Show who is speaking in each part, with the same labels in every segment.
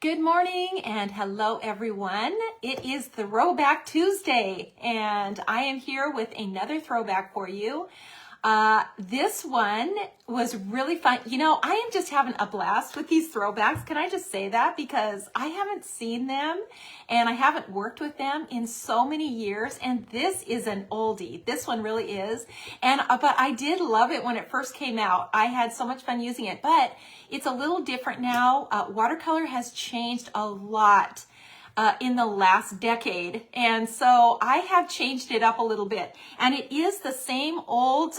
Speaker 1: Good morning and hello everyone. It is Throwback Tuesday and I am here with another throwback for you. This one was really fun. You know, I am just having a blast with these throwbacks. Can I just say that? Because I haven't seen them and I haven't worked with them in so many years. And this is an oldie. This one really is. But I did love it when it first came out. I had so much fun using it, but it's a little different now. Watercolor has changed a lot in the last decade. And so I have changed it up a little bit. And it is the same old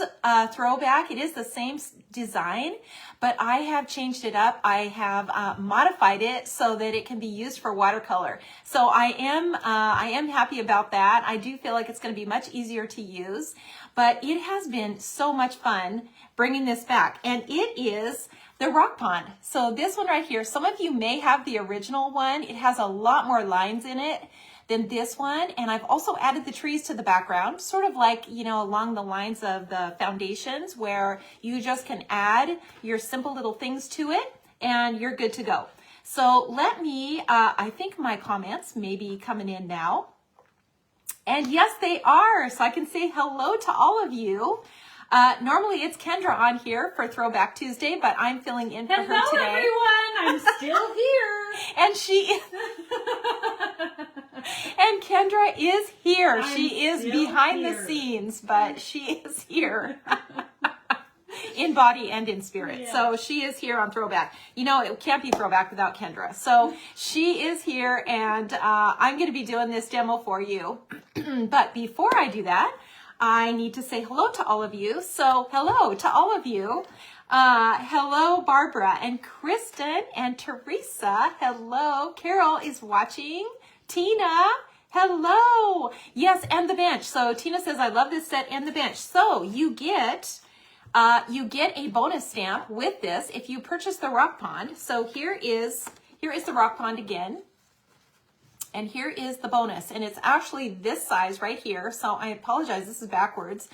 Speaker 1: throwback. It is the same design, but I have changed it up. I have modified it so that it can be used for watercolor. So I am happy about that. I do feel like it's going to be much easier to use, but it has been so much fun bringing this back. And it is the rock pond. So this one right here, some of you may have the original one. It has a lot more lines in it than this one. And I've also added the trees to the background, sort of like, you know, along the lines of the foundations where you just can add your simple little things to it and you're good to go. So let me, I think my comments may be coming in now. And yes, they are. So I can say hello to all of you. Normally it's Kendra on here for Throwback Tuesday, but I'm filling in for her today.
Speaker 2: Hello everyone, I'm still here.
Speaker 1: And she and Kendra is here. She is behind the scenes, but she is here. In body and in spirit. Yeah. So she is here on Throwback. You know, it can't be Throwback without Kendra. So she is here and I'm going to be doing this demo for you. But before I do that, I need to say hello to all of you. So hello to all of you. Hello, Barbara and Kristen and Teresa. Hello. Carol is watching. Tina. Hello. Yes, and the bench. So Tina says, I love this set and the bench. So you get a bonus stamp with this if you purchase the rock pond. So here is the rock pond again. And here is the bonus, and it's actually this size right here. So I apologize, this is backwards.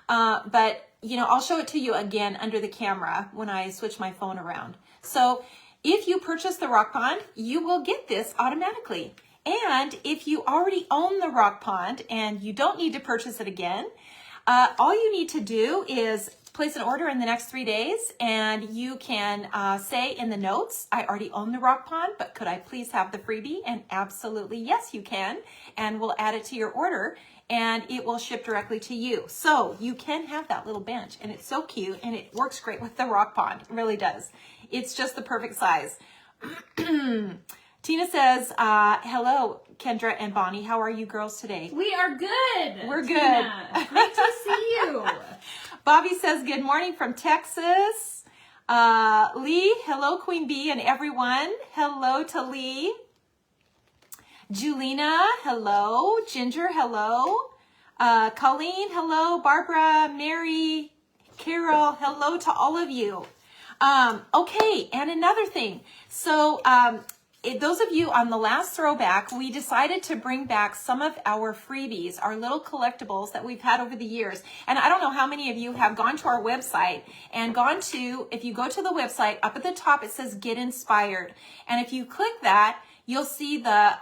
Speaker 1: But you know, I'll show it to you again under the camera when I switch my phone around. So if you purchase the rock pond, you will get this automatically. And if you already own the rock pond and you don't need to purchase it again, all you need to do is place an order in the next 3 days, and you can say in the notes, I already own the rock pond, but could I please have the freebie? And absolutely, yes, you can. And we'll add it to your order and it will ship directly to you. So you can have that little bench, and it's so cute and it works great with the rock pond. It really does. It's just the perfect size. Tina says, hello, Kendra and Bonnie. How are you girls today?
Speaker 2: We are good.
Speaker 1: We're
Speaker 2: Tina,
Speaker 1: good.
Speaker 2: great to see you.
Speaker 1: Bobby says, good morning from Texas. Lee, hello, Queen Bee and everyone. Hello to Lee. Julina, hello. Ginger, hello. Colleen, hello. Barbara, Mary, Carol, hello to all of you. Okay, and another thing. So, those of you on the last throwback, we decided to bring back some of our freebies, our little collectibles that we've had over the years. And I don't know how many of you have gone to our website and if you go to the website, up at the top, it says Get Inspired. And if you click that, you'll see the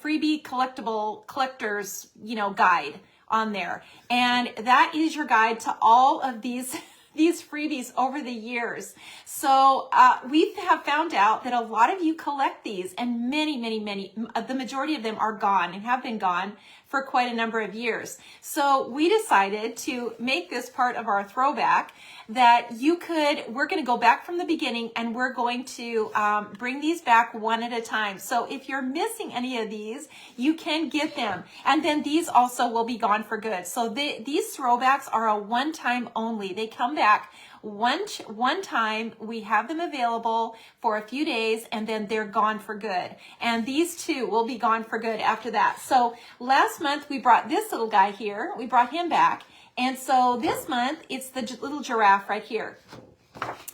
Speaker 1: freebie collectors, you know, guide on there. And that is your guide to all of these freebies over the years. So we have found out that a lot of you collect these, and many, the majority of them are gone and have been gone for quite a number of years. So we decided to make this part of our throwback that we're going to go back from the beginning, and we're going to bring these back one at a time. So if you're missing any of these, you can get them. And then these also will be gone for good. So these throwbacks are a one-time only. They come back one time. We have them available for a few days, and then they're gone for good. And these two will be gone for good after that. So last month we brought this little guy here. We brought him back. And so this month, it's the little giraffe right here.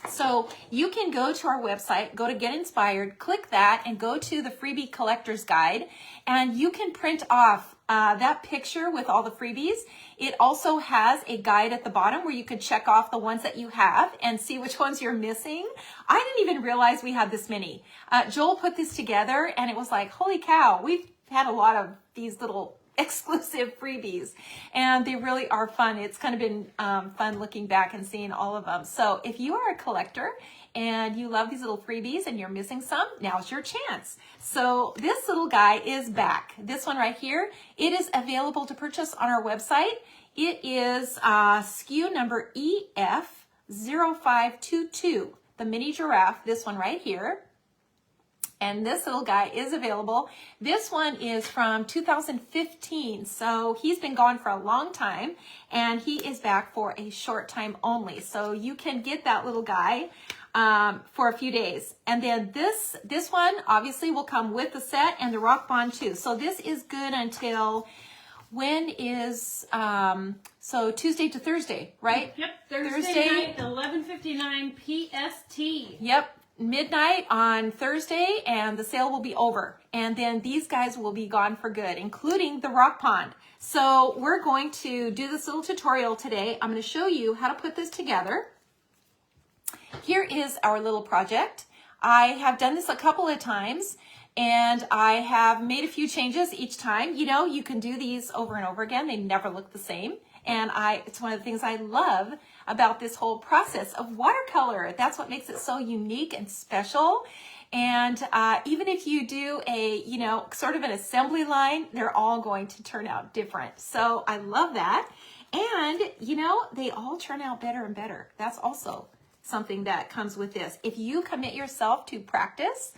Speaker 1: So you can go to our website, go to Get Inspired, click that, and go to the Freebie Collector's Guide, and you can print off that picture with all the freebies. It also has a guide at the bottom where you could check off the ones that you have and see which ones you're missing. I didn't even realize we had this many. Joel put this together and it was like, holy cow, we've had a lot of these little exclusive freebies and they really are fun. It's kind of been fun looking back and seeing all of them. So if you are a collector and you love these little freebies and you're missing some, now's your chance. So this little guy is back. This one right here, it is available to purchase on our website. It is SKU number EF0522, the mini giraffe, this one right here. And this little guy is available. This one is from 2015, so he's been gone for a long time, and he is back for a short time only. So you can get that little guy for a few days. And then this one obviously will come with the set and the rock bond too. So this is good until, when is, so Tuesday to Thursday, right?
Speaker 2: Yep, Thursday night, 11:59 PST.
Speaker 1: Yep. Midnight on Thursday, and the sale will be over. And then these guys will be gone for good, including the rock pond. So we're going to do this little tutorial today. I'm going to show you how to put this together. Here is our little project. I have done this a couple of times, and I have made a few changes each time. You know, you can do these over and over again. They never look the same. And it's one of the things I love about this whole process of watercolor. That's what makes it so unique and special. And even if you do a, you know, sort of an assembly line, they're all going to turn out different. So I love that. And, you know, they all turn out better and better. That's also something that comes with this. If you commit yourself to practice,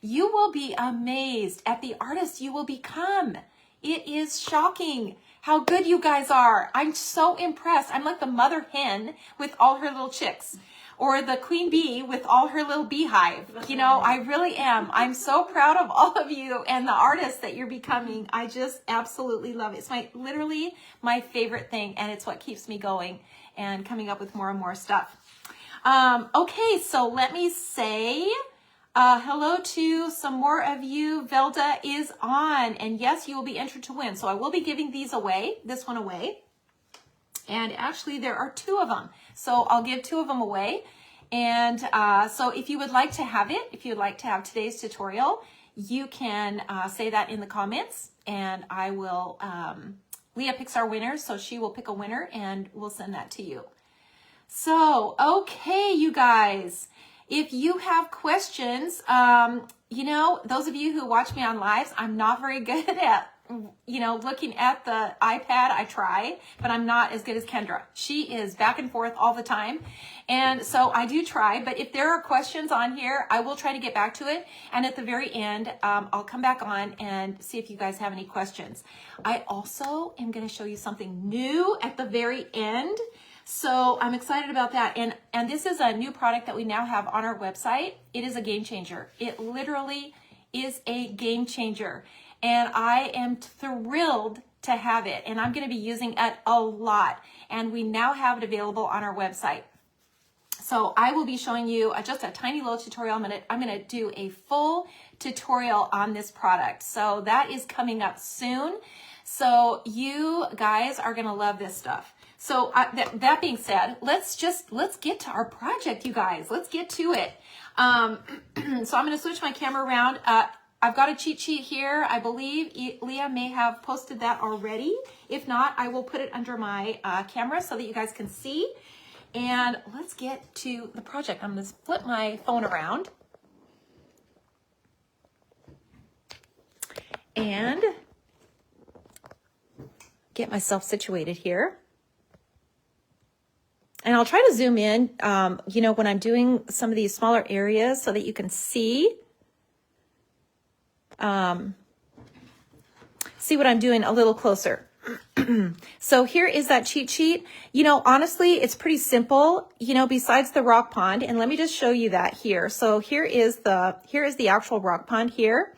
Speaker 1: you will be amazed at the artist you will become. It is shocking how good you guys are. I'm so impressed. I'm like the mother hen with all her little chicks, or the queen bee with all her little beehive. You know, I really am. I'm so proud of all of you and the artists that you're becoming. I just absolutely love it. It's literally my favorite thing, and it's what keeps me going and coming up with more and more stuff. Okay, so let me say hello to some more of you. Velda is on, and yes, you will be entered to win. So I will be giving these away, this one away. And actually there are two of them. So I'll give two of them away. And so if you would like to have it, if you'd like to have today's tutorial, you can say that in the comments, and I will, Leah picks our winners, so she will pick a winner and we'll send that to you. So, okay, you guys. If you have questions, you know, those of you who watch me on lives, I'm not very good at, you know, looking at the iPad. I try, but I'm not as good as Kendra. She is back and forth all the time. And so I do try, but if there are questions on here, I will try to get back to it. And at the very end, I'll come back on and see if you guys have any questions. I also am going to show you something new at the very end. So I'm excited about that. And this is a new product that we now have on our website. It is a game changer. It literally is a game changer. And I am thrilled to have it. And I'm going to be using it a lot. And we now have it available on our website. So I will be showing you just a tiny little tutorial. I'm going to do a full tutorial on this product. So that is coming up soon. So you guys are going to love this stuff. So that being said, let's get to our project, you guys. Let's get to it. So I'm going to switch my camera around. I've got a cheat sheet here. I believe Leah may have posted that already. If not, I will put it under my camera so that you guys can see. And let's get to the project. I'm going to flip my phone around. And get myself situated here. And I'll try to zoom in, you know, when I'm doing some of these smaller areas so that you can see what I'm doing a little closer. So here is that cheat sheet. You know, honestly, it's pretty simple, you know, besides the rock pond. And let me just show you that here. So here is the actual rock pond here.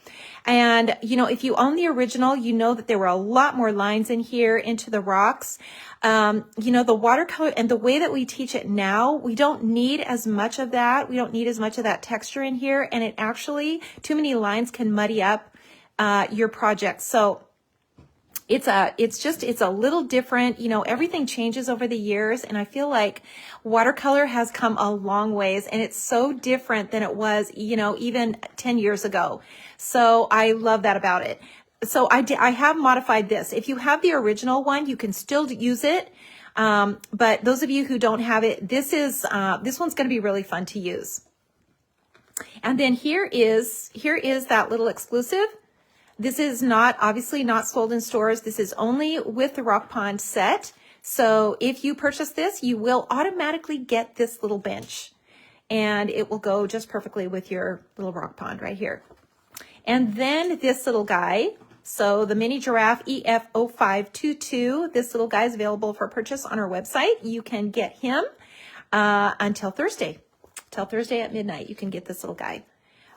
Speaker 1: And, you know, if you own the original, you know that there were a lot more lines in here into the rocks. You know, the watercolor and the way that we teach it now, we don't need as much of that. We don't need as much of that texture in here. And it actually, too many lines can muddy up your project. So it's a little different. You know, everything changes over the years, and I feel like watercolor has come a long ways, and it's so different than it was, you know, even 10 years ago. So I love that about it. So I have modified this. If you have the original one, you can still use it. But those of you who don't have it, this one's going to be really fun to use. And then here is that little exclusive. This is obviously not sold in stores. This is only with the Rock Pond set. So if you purchase this, you will automatically get this little bench, and it will go just perfectly with your little rock pond right here. And then this little guy. So the mini giraffe EF0522, this little guy is available for purchase on our website. You can get him until Thursday. Till Thursday at midnight, you can get this little guy.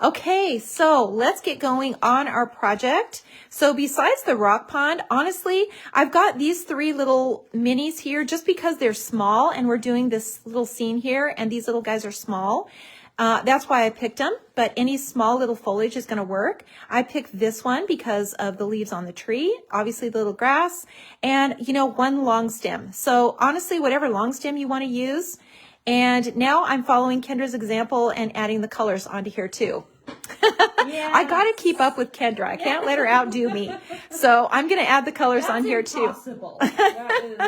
Speaker 1: Okay, so let's get going on our project. So besides the rock pond, honestly, I've got these 3 little minis here just because they're small, and we're doing this little scene here, and these little guys are small. That's why I picked them, but any small little foliage is going to work. I picked this one because of the leaves on the tree, obviously the little grass, and, you know, one long stem. So honestly, whatever long stem you want to use. And now I'm following Kendra's example and adding the colors onto here too. Yes. I got to keep up with Kendra. I can't let her outdo me. So I'm going to add the colors on here too.
Speaker 2: That is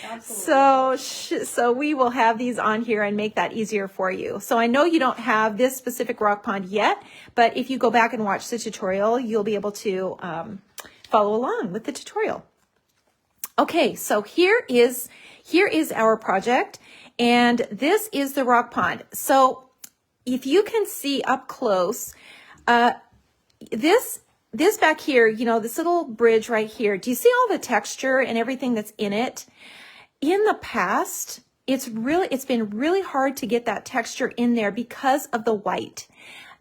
Speaker 2: absolutely.
Speaker 1: So we will have these on here and make that easier for you. So I know you don't have this specific rock pond yet, but if you go back and watch the tutorial, you'll be able to follow along with the tutorial. Okay, so here is our project, and this is the rock pond. So if you can see up close, this back here, you know, this little bridge right here, do you see all the texture and everything that's in it? In the past, it's been really hard to get that texture in there because of the white.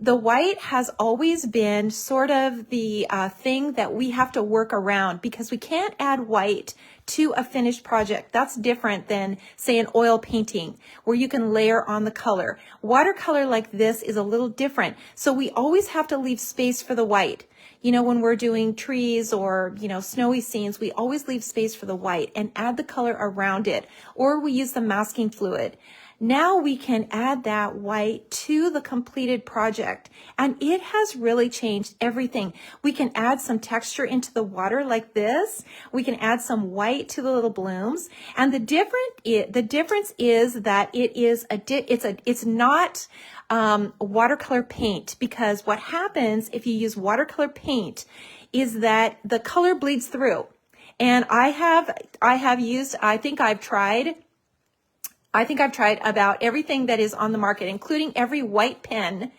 Speaker 1: The white has always been sort of the thing that we have to work around because we can't add white to a finished project. That's different than, say, an oil painting where you can layer on the color. Watercolor like this is a little different. So we always have to leave space for the white. You know, when we're doing trees or, you know, snowy scenes, we always leave space for the white and add the color around it, or we use the masking fluid. Now we can add that white to the completed project, and it has really changed everything. We can add some texture into the water like this. We can add some white to the little blooms, and the difference is that it's not watercolor paint, because what happens if you use watercolor paint is that the color bleeds through. And I think I've tried about everything that is on the market, including every white pen.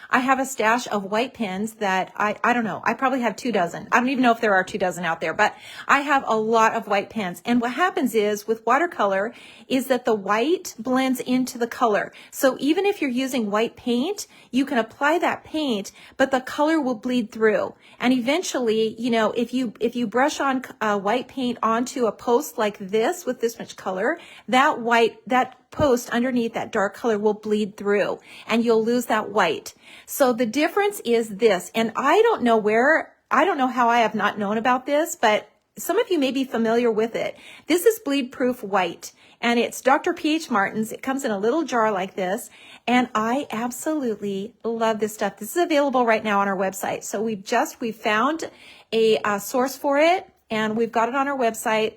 Speaker 1: I have a stash of white pens that I don't know. I probably have 24. I don't even know if there are 24 out there, but I have a lot of white pens. And what happens is with watercolor is that the white blends into the color. So even if you're using white paint, you can apply that paint, but the color will bleed through. And eventually, you know, if you brush on white paint onto a post like this with this much color, that post underneath that dark color will bleed through and you'll lose that white. So the difference is this, and I don't know how I have not known about this, but some of you may be familiar with it. This is bleed proof white, and it's Dr. P.H. Martin's. It comes in a little jar like this, and I absolutely love this stuff. This is available right now on our website. So we found a source for it, and we've got it on our website.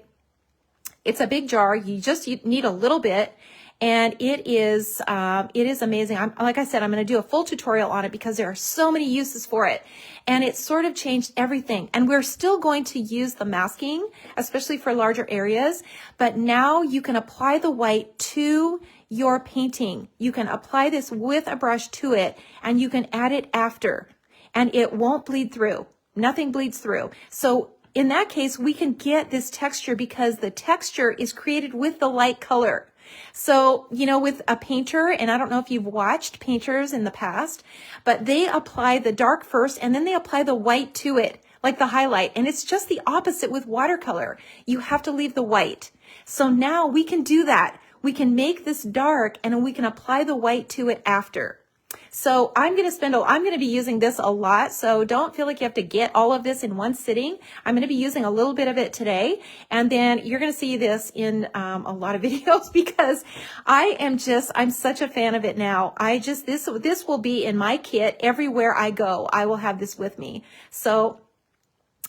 Speaker 1: It's a big jar. You need a little bit. And it is amazing. Like I said, I'm going to do a full tutorial on it because there are so many uses for it. And it's sort of changed everything. And we're still going to use the masking, especially for larger areas. But now you can apply the white to your painting. You can apply this with a brush to it, and you can add it after. And it won't bleed through. Nothing bleeds through. So in that case, we can get this texture because the texture is created with the light color. So, you know, with a painter, and I don't know if you've watched painters in the past, but they apply the dark first and then they apply the white to it, like the highlight. And it's just the opposite with watercolor. You have to leave the white. So now we can do that. We can make this dark and we can apply the white to it after. So I'm going to be using this a lot. So don't feel like you have to get all of this in one sitting. I'm going to be using a little bit of it today. And then you're going to see this in a lot of videos because I'm such a fan of it now. This will be in my kit everywhere I go. I will have this with me. So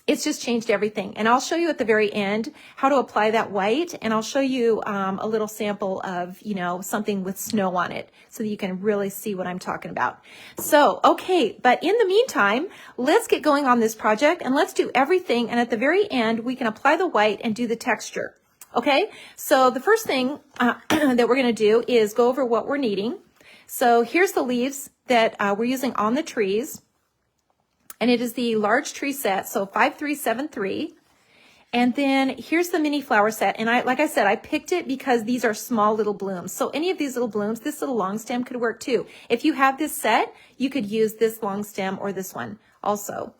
Speaker 1: it's just changed everything. And I'll show you at the very end how to apply that white. And I'll show you a little sample of, something with snow on it so that you can really see what I'm talking about. So, okay. But in the meantime, let's get going on this project and let's do everything. And at the very end, we can apply the white and do the texture. Okay. So the first thing that we're going to do is go over what we're needing. So here's the leaves that we're using on the trees. And it is the large tree set, so 5373. And then here's the mini flower set. And like I said, I picked it because these are small little blooms. So any of these little blooms, this little long stem could work too. If you have this set, you could use this long stem or this one also.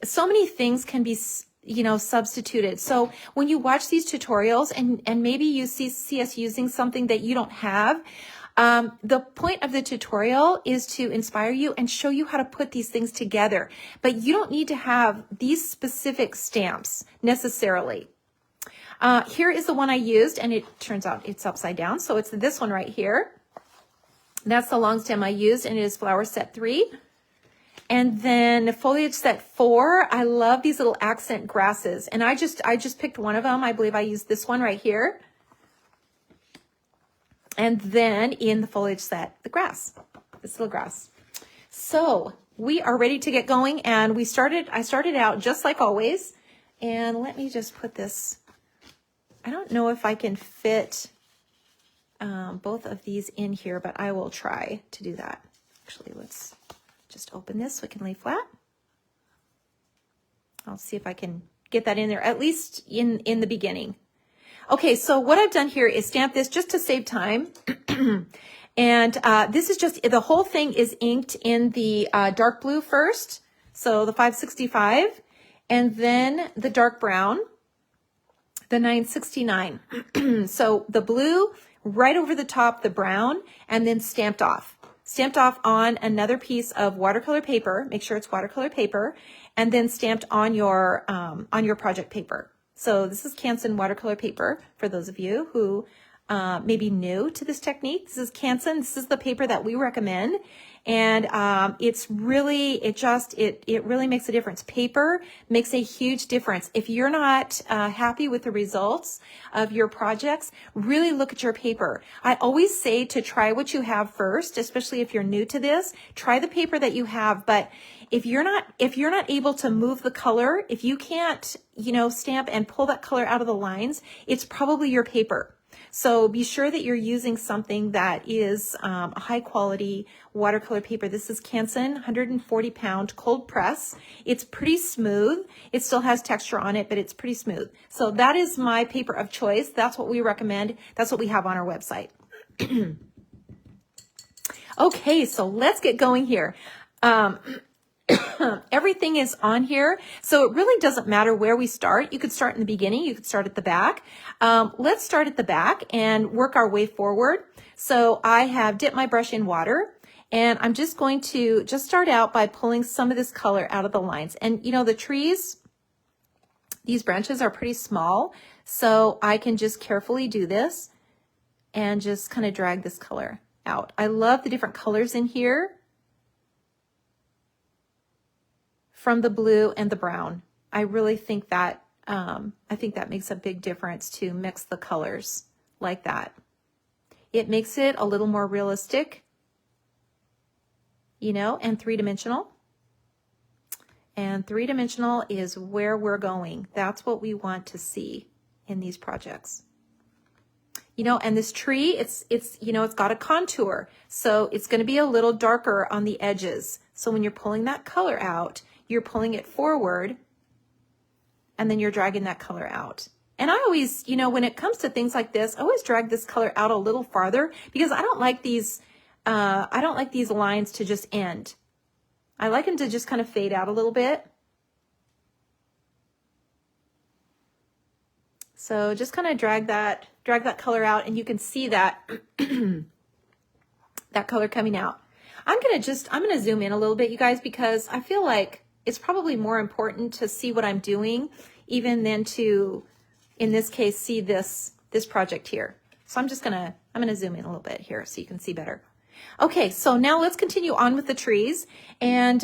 Speaker 1: So many things can be, substituted. So when you watch these tutorials and maybe you see us using something that you don't have, the point of the tutorial is to inspire you and show you how to put these things together. But you don't need to have these specific stamps necessarily. Here is the one I used, and it turns out it's upside down. So it's this one right here. That's the long stem I used, and it is flower set 3. And then foliage set 4. I love these little accent grasses. And I just picked one of them. I believe I used this one right here. And then in the foliage set, the grass, this little grass. So we are ready to get going. And I started out just like always. And let me just put this, I don't know if I can fit both of these in here, but I will try to do that. Actually, let's just open this so we can lay flat. I'll see if I can get that in there, at least in the beginning. Okay, so what I've done here is stamp this just to save time. And this is just, the whole thing is inked in the dark blue first. So the 565, and then the dark brown, the 969. So the blue right over the top, the brown, and then stamped off. Stamped off on another piece of watercolor paper. Make sure it's watercolor paper, and then stamped on your project paper. So this is Canson watercolor paper for those of you who may be new to this technique. This is Canson. This is the paper that we recommend. And it's really, it really makes a difference. Paper makes a huge difference. If you're not happy with the results of your projects, really look at your paper. I always say to try what you have first, especially if you're new to this. Try the paper that you have, but if you're not able to move the color, if you can't, stamp and pull that color out of the lines, it's probably your paper. So be sure that you're using something that is a high quality watercolor paper. This is Canson 140 pound cold press. It's pretty smooth. It still has texture on it, but it's pretty smooth. So that is my paper of choice. That's what we recommend. That's what we have on our website. Okay, so let's get going here. Everything is on here, so it really doesn't matter where we start. You could start in the beginning, you could start at the back. Let's start at the back and work our way forward. So I have dipped my brush in water, and I'm just going to start out by pulling some of this color out of the lines. And the trees, these branches are pretty small, so I can just carefully do this and just kind of drag this color out. I love the different colors in here, from the blue and the brown. I really think that, that makes a big difference to mix the colors like that. It makes it a little more realistic, and three-dimensional. And three-dimensional is where we're going. That's what we want to see in these projects. And this tree, it's got a contour. So it's going to be a little darker on the edges. So when you're pulling that color out, you're pulling it forward, and then you're dragging that color out. And I always, when it comes to things like this, I always drag this color out a little farther because I don't like these lines to just end. I like them to just kind of fade out a little bit. So just kind of drag that color out, and you can see that that color coming out. I'm going to zoom in a little bit, you guys, because I feel like it's probably more important to see what I'm doing even than to, in this case, see this project here. So I'm going to zoom in a little bit here so you can see better. Okay, so now let's continue on with the trees. And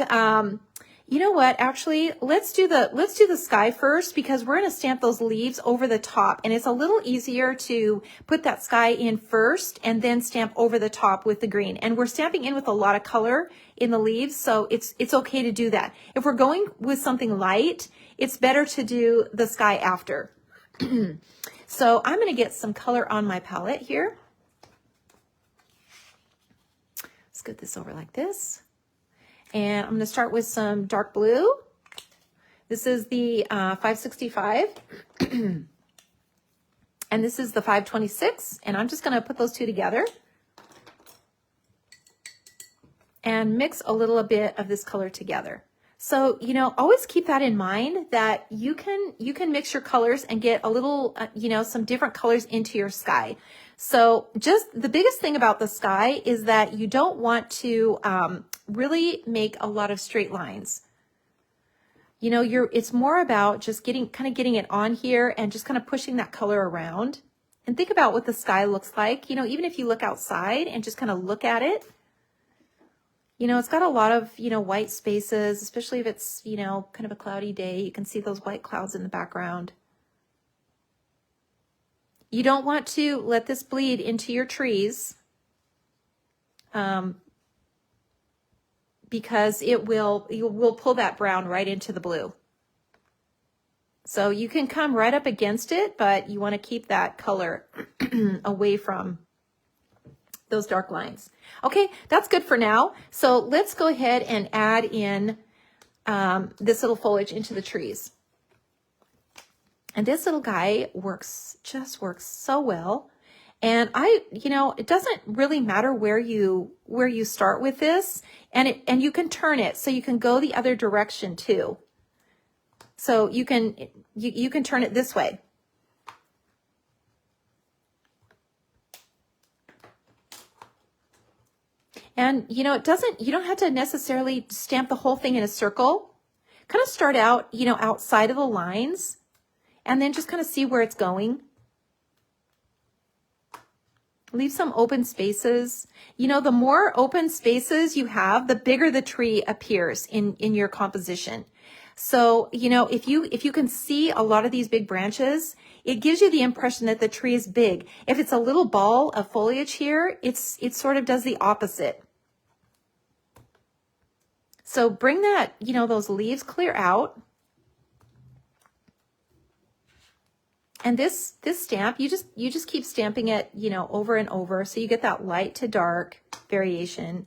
Speaker 1: you know what? Actually, let's do the sky first, because we're going to stamp those leaves over the top, and it's a little easier to put that sky in first and then stamp over the top with the green. And we're stamping in with a lot of color in the leaves, so it's okay to do that. If we're going with something light, it's better to do the sky after. So I'm going to get some color on my palette here. Scoot this over like this. And I'm going to start with some dark blue. This is the 565. And this is the 526. And I'm just going to put those two together and mix a little bit of this color together. So, you know, always keep that in mind, that you can mix your colors and get a little, you know, some different colors into your sky. So just the biggest thing about the sky is that you don't want to really make a lot of straight lines. You know, it's more about just getting it on here and just kind of pushing that color around. And think about what the sky looks like. You know, even if you look outside and just kind of look at it, you know, it's got a lot of, you know, white spaces, especially if it's, you know, kind of a cloudy day. You can see those white clouds in the background. You don't want to let this bleed into your trees because you will pull that brown right into the blue. So you can come right up against it, but you want to keep that color away from those dark lines. Okay, that's good for now. So let's go ahead and add in this little foliage into the trees. And this little guy just works so well. And you know, it doesn't really matter where you start with this, and you can turn it so you can go the other direction too. So you can turn it this way. And you know, you don't have to necessarily stamp the whole thing in a circle. Kind of start out, you know, outside of the lines, and then just kind of see where it's going. Leave some open spaces. You know, the more open spaces you have, the bigger the tree appears in your composition. So, you know, if you can see a lot of these big branches, it gives you the impression that the tree is big. If it's a little ball of foliage here, it sort of does the opposite. So bring that, you know, those leaves clear out. And this stamp, you just keep stamping it, you know, over and over, so you get that light to dark variation.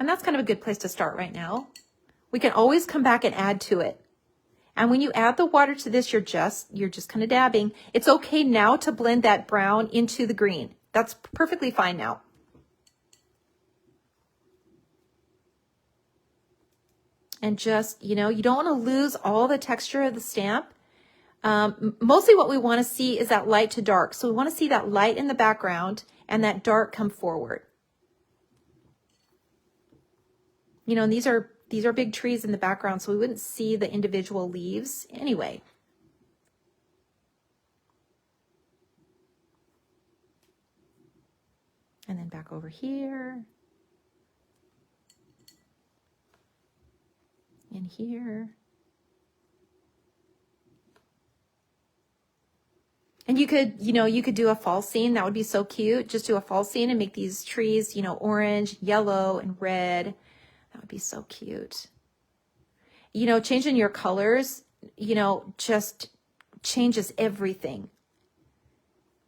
Speaker 1: And that's kind of a good place to start right now. We can always come back and add to it. And when you add the water to this, you're just kind of dabbing. It's okay now to blend that brown into the green. That's perfectly fine now. And just, you know, you don't want to lose all the texture of the stamp. Mostly what we want to see is that light to dark. So we want to see that light in the background and that dark come forward. You know, and these are big trees in the background, so we wouldn't see the individual leaves anyway. And then back over here. In here. And you could do a fall scene. That would be so cute. Just do a fall scene and make these trees, you know, orange, yellow, and red. That would be so cute. You know, changing your colors, you know, just changes everything.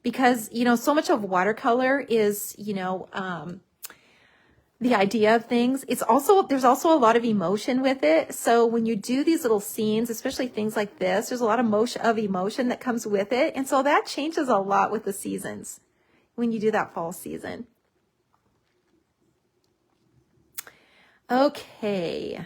Speaker 1: Because, you know, so much of watercolor is, you know, the idea of things. There's also a lot of emotion with it. So when you do these little scenes, especially things like this, there's a lot of emotion that comes with it. And so that changes a lot with the seasons when you do that fall season. Okay.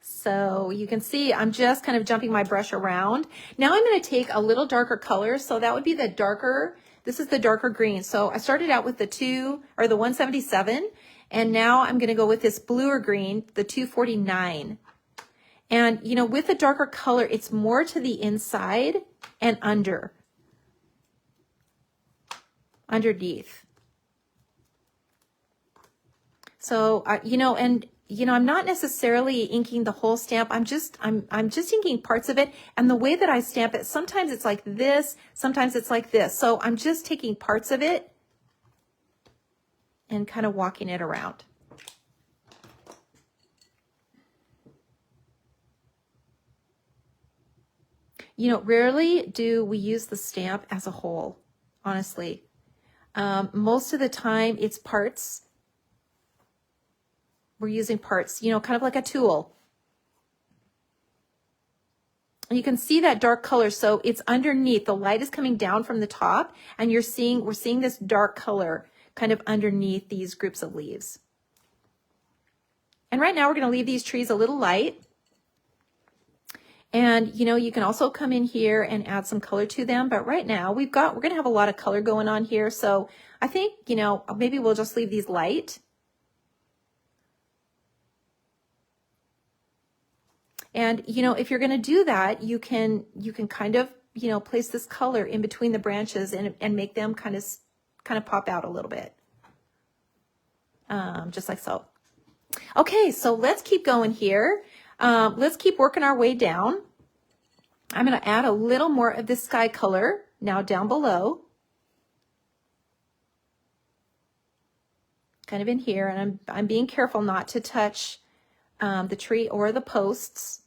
Speaker 1: So you can see I'm just kind of jumping my brush around. Now I'm going to take a little darker color. So that would be the darker This is the darker green. So I started out with the 177, and now I'm going to go with this bluer green, the 249. And, you know, with the darker color, it's more to the inside and underneath. So, you know, I'm not necessarily inking the whole stamp. I'm just inking parts of it. And the way that I stamp it, sometimes it's like this, sometimes it's like this. So I'm just taking parts of it and kind of walking it around. You know, rarely do we use the stamp as a whole, honestly. Most of the time it's parts. We're using parts, you know, kind of like a tool. And you can see that dark color. So it's underneath. The light is coming down from the top, and we're seeing this dark color kind of underneath these groups of leaves. And right now we're going to leave these trees a little light. And, you know, you can also come in here and add some color to them. But right now we're going to have a lot of color going on here. So I think, you know, maybe we'll just leave these light. And, you know, if you're going to do that, you can kind of, you know, place this color in between the branches and make them kind of pop out a little bit. Just like so. Okay, so let's keep going here. Let's keep working our way down. I'm going to add a little more of this sky color now down below. Kind of in here, and I'm being careful not to touch the tree or the posts,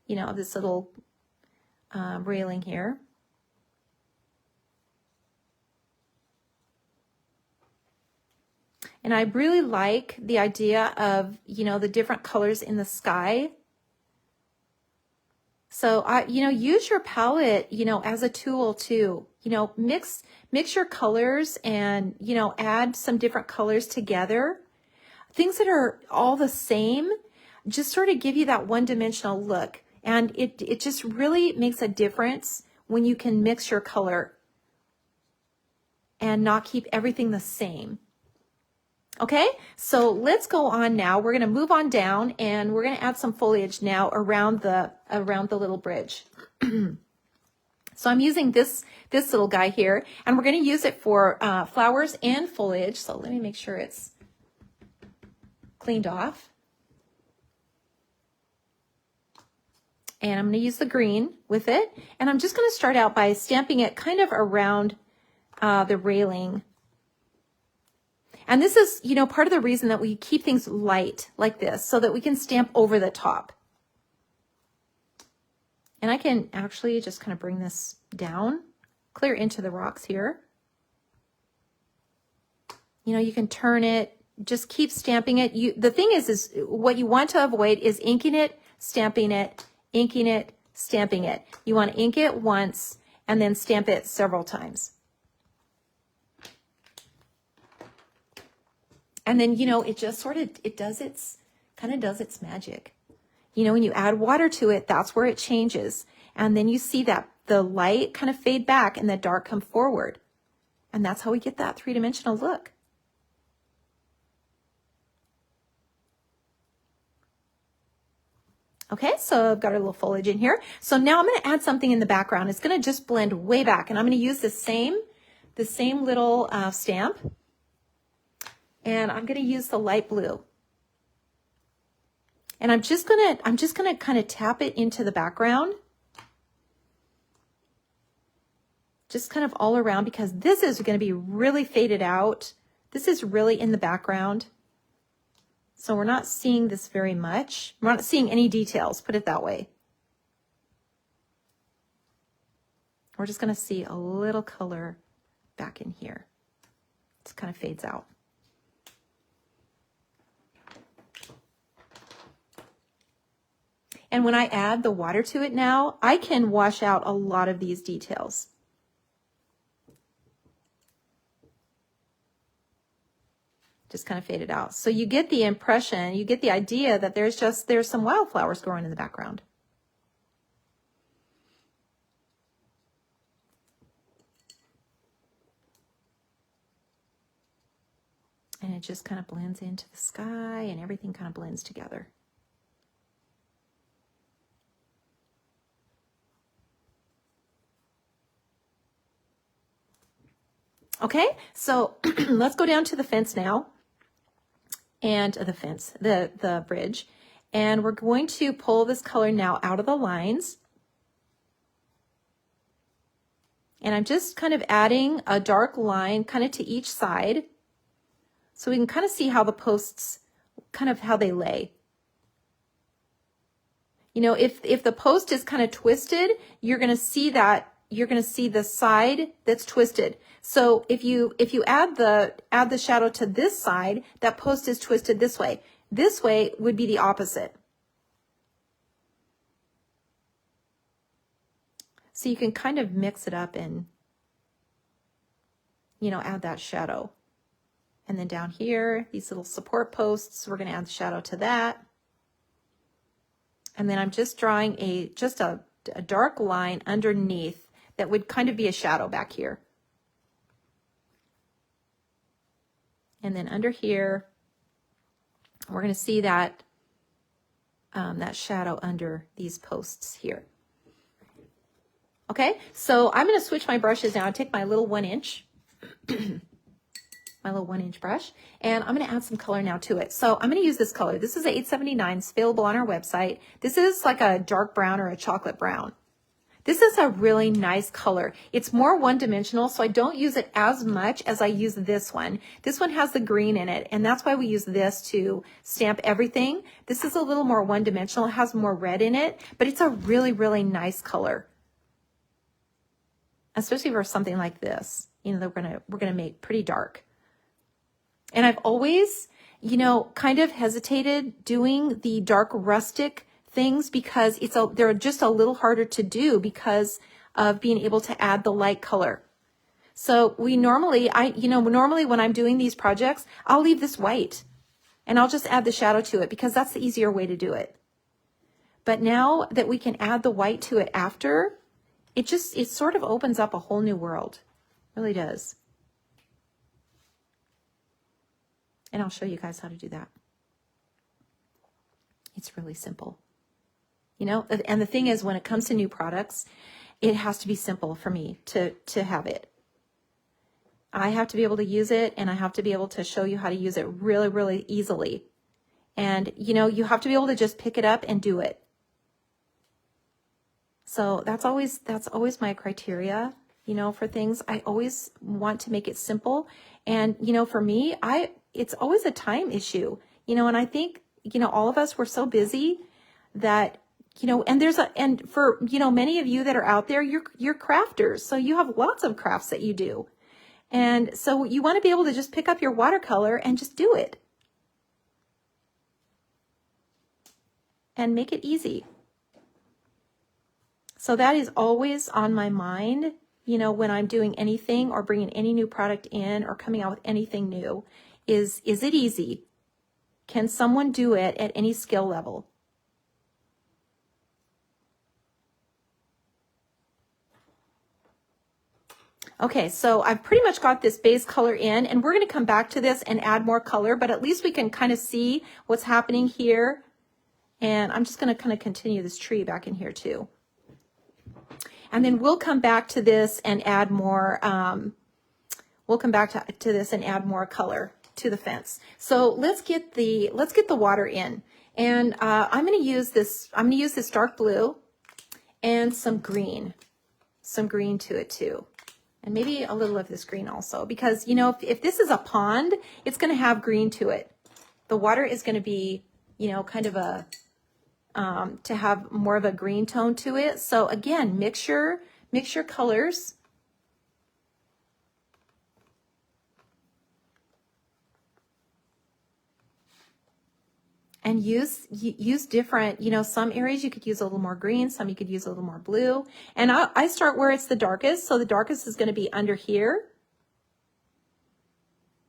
Speaker 1: you know, this little railing here. And I really like the idea of, you know, the different colors in the sky. So you know, use your palette, you know, as a tool too. You know, mix your colors and, you know, add some different colors together. Things that are all the same just sort of give you that one-dimensional look. And it just really makes a difference when you can mix your color and not keep everything the same. Okay, so let's go on now. We're going to move on down, and we're going to add some foliage now around the little bridge. So I'm using this little guy here, and we're going to use it for flowers and foliage. So let me make sure it's cleaned off. And I'm going to use the green with it. And I'm just going to start out by stamping it kind of around the railing. And this is, you know, part of the reason that we keep things light like this, so that we can stamp over the top. And I can actually just kind of bring this down, clear into the rocks here. You know, you can turn it, just keep stamping it. The thing is what you want to avoid is inking it, stamping it, inking it, stamping it. You want to ink it once and then stamp it several times. And then, you know, it just sort of, kind of does its magic. You know, when you add water to it, that's where it changes. And then you see that the light kind of fade back and the dark come forward. And that's how we get that three-dimensional look. Okay, so I've got our little foliage in here. So now I'm going to add something in the background. It's going to just blend way back. And I'm going to use the same little stamp. And I'm going to use the light blue. And I'm just going to kind of tap it into the background. Just kind of all around, because this is going to be really faded out. This is really in the background. So we're not seeing this very much. We're not seeing any details, put it that way. We're just going to see a little color back in here. It kind of fades out. And when I add the water to it now, I can wash out a lot of these details. Just kind of fade it out. So you get the impression, you get the idea that there's some wildflowers growing in the background. And it just kind of blends into the sky and everything kind of blends together. Okay, so let's go down to the fence now. And the bridge. And we're going to pull this color now out of the lines. And I'm just kind of adding a dark line kind of to each side, so we can kind of see how the posts, kind of how they lay. You know, if the post is kind of twisted, you're going to see that, you're going to see the side that's twisted. So if you add the shadow to this side, that post is twisted this way. This way would be the opposite. So you can kind of mix it up and, you know, add that shadow. And then down here, these little support posts, we're going to add the shadow to that. And then I'm just drawing a dark line underneath that would kind of be a shadow back here. And then under here, we're going to see that, that shadow under these posts here. Okay, so I'm going to switch my brushes now. I take my little 1-inch, my little 1-inch brush, and I'm going to add some color now to it. So I'm going to use this color. This is a 879. It's available on our website. This is like a dark brown or a chocolate brown. This is a really nice color. It's more one-dimensional, so I don't use it as much as I use this one. This one has the green in it, and that's why we use this to stamp everything. This is a little more one-dimensional. It has more red in it, but it's a really, really nice color. Especially for something like this, you know, that we're gonna make pretty dark. And I've always, you know, kind of hesitated doing the dark rustic things because they're just a little harder to do because of being able to add the light color. So normally when I'm doing these projects, I'll leave this white and I'll just add the shadow to it because that's the easier way to do it. But now that we can add the white to it after, it sort of opens up a whole new world. It really does. And I'll show you guys how to do that. It's really simple. You know, and the thing is, when it comes to new products, it has to be simple for me to have it. I have to be able to use it, and I have to be able to show you how to use it really, really easily. And, you know, you have to be able to just pick it up and do it. So that's always my criteria, you know, for things. I always want to make it simple. And, you know, for me, it's always a time issue, you know, and I think, you know, all of us, we're so busy that, you know, and for, you know, many of you that are out there, you're crafters. So you have lots of crafts that you do. And so you want to be able to just pick up your watercolor and just do it. And make it easy. So that is always on my mind, you know, when I'm doing anything or bringing any new product in or coming out with anything new, is it easy? Can someone do it at any skill level? Okay, so I've pretty much got this base color in, and we're going to come back to this and add more color, but at least we can kind of see what's happening here. And I'm just going to kind of continue this tree back in here too. And then we'll come back to this and add more, we'll come back to this and add more color to the fence. So let's get the water in. And I'm going to use this dark blue and some green to it too. And maybe a little of this green also, because, you know, if this is a pond, it's going to have green to it. The water is going to be, you know, kind of a, to have more of a green tone to it. So again, mix your colors. And use different, you know, some areas you could use a little more green, some you could use a little more blue. And I start where it's the darkest. So the darkest is going to be under here,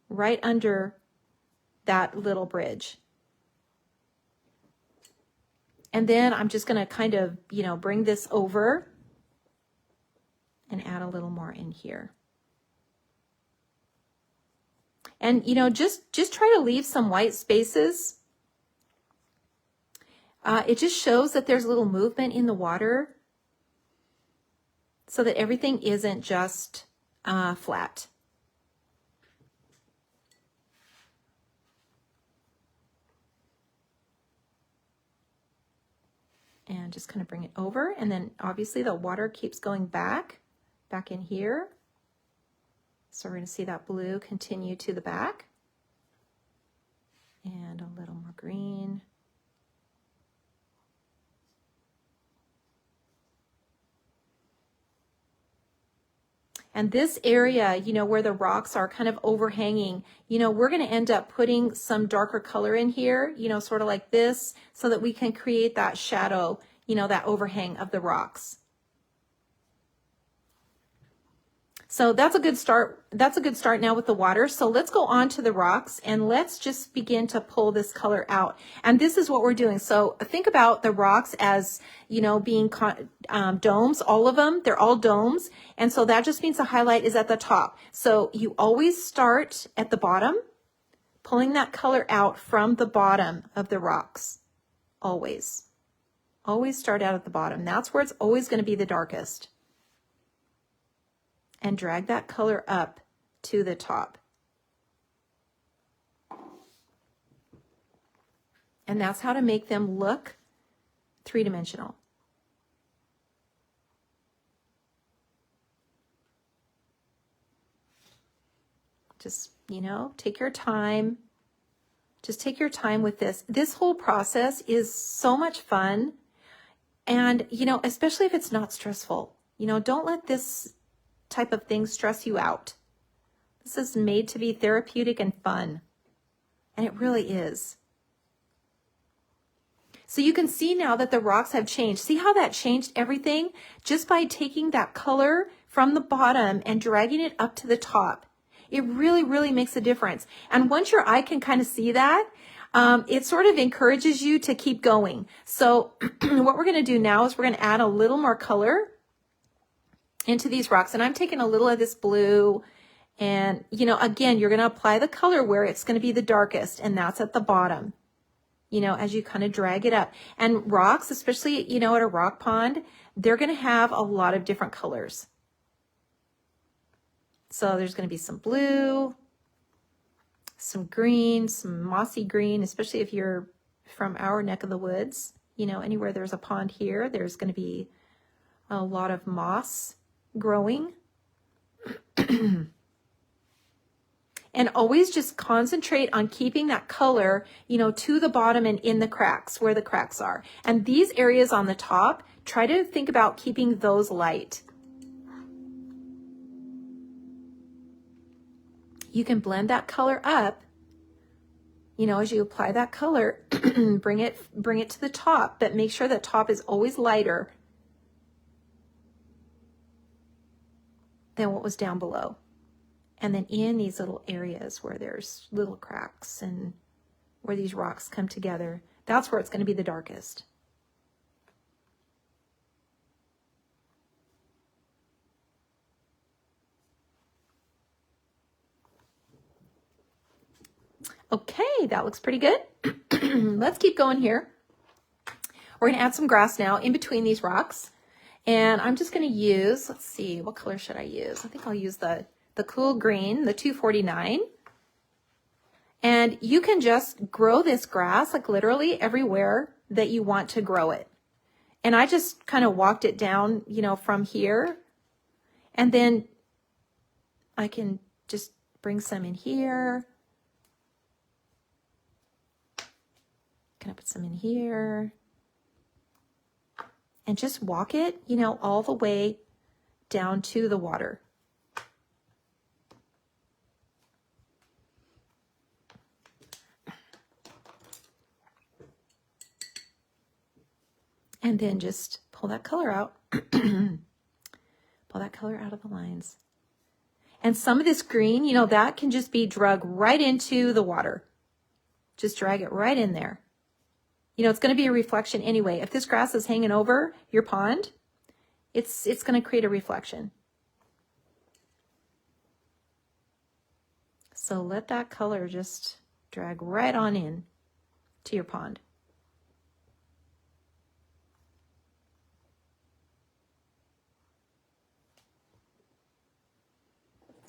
Speaker 1: right under that little bridge. And then I'm just going to kind of, you know, bring this over and add a little more in here. And, you know, just try to leave some white spaces. It just shows that there's a little movement in the water so that everything isn't just flat. And just kind of bring it over. And then obviously the water keeps going back in here. So we're going to see that blue continue to the back. And a little more green. And this area, you know, where the rocks are kind of overhanging, you know, we're going to end up putting some darker color in here, you know, sort of like this, so that we can create that shadow, you know, that overhang of the rocks. So that's a good start. That's a good start now with the water. So let's go on to the rocks and let's just begin to pull this color out. And this is what we're doing. So think about the rocks as, you know, being domes, all of them, they're all domes. And so that just means the highlight is at the top. So you always start at the bottom, pulling that color out from the bottom of the rocks. Always. Always start out at the bottom. That's where it's always going to be the darkest. And drag that color up to the top. And that's how to make them look three-dimensional. Just, you know, take your time. Just take your time with this. This whole process is so much fun. And, you know, especially if it's not stressful, you know, don't let this type of thing stress you out. This is made to be therapeutic and fun. And it really is. So you can see now that the rocks have changed. See how that changed everything? Just by taking that color from the bottom and dragging it up to the top. It really, really makes a difference. And once your eye can kind of see that, it sort of encourages you to keep going. So what we're going to do now is we're going to add a little more color into these rocks. And I'm taking a little of this blue. And, you know, again, you're going to apply the color where it's going to be the darkest. And that's at the bottom, you know, as you kind of drag it up. And rocks, especially, you know, at a rock pond, they're going to have a lot of different colors. So there's going to be some blue, some green, some mossy green, especially if you're from our neck of the woods. You know, anywhere there's a pond here, there's going to be a lot of moss growing. And always just concentrate on keeping that color, you know, to the bottom and in the cracks, where the cracks are. And these areas on the top, try to think about keeping those light. You can blend that color up, you know, as you apply that color, bring it to the top, but make sure the top is always lighter than what was down below. And then in these little areas where there's little cracks and where these rocks come together, that's where it's going to be the darkest. Okay, that looks pretty good. Let's keep going here. We're going to add some grass now in between these rocks. And I'm just going to use, let's see, what color should I use? I think I'll use the cool green, the 249. And you can just grow this grass, like literally everywhere that you want to grow it. And I just kind of walked it down, you know, from here. And then I can just bring some in here. Can I put some in here? And just walk it, you know, all the way down to the water. And then just pull that color out. Pull that color out of the lines. And some of this green, you know, that can just be drug right into the water. Just drag it right in there. You know, it's going to be a reflection anyway. If this grass is hanging over your pond, it's going to create a reflection. So let that color just drag right on in to your pond.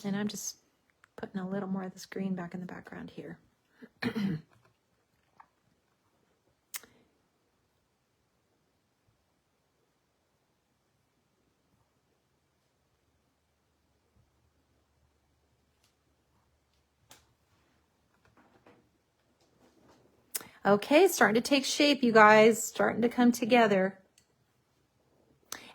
Speaker 1: And I'm just putting a little more of this green back in the background here. Okay, starting to take shape, you guys, starting to come together.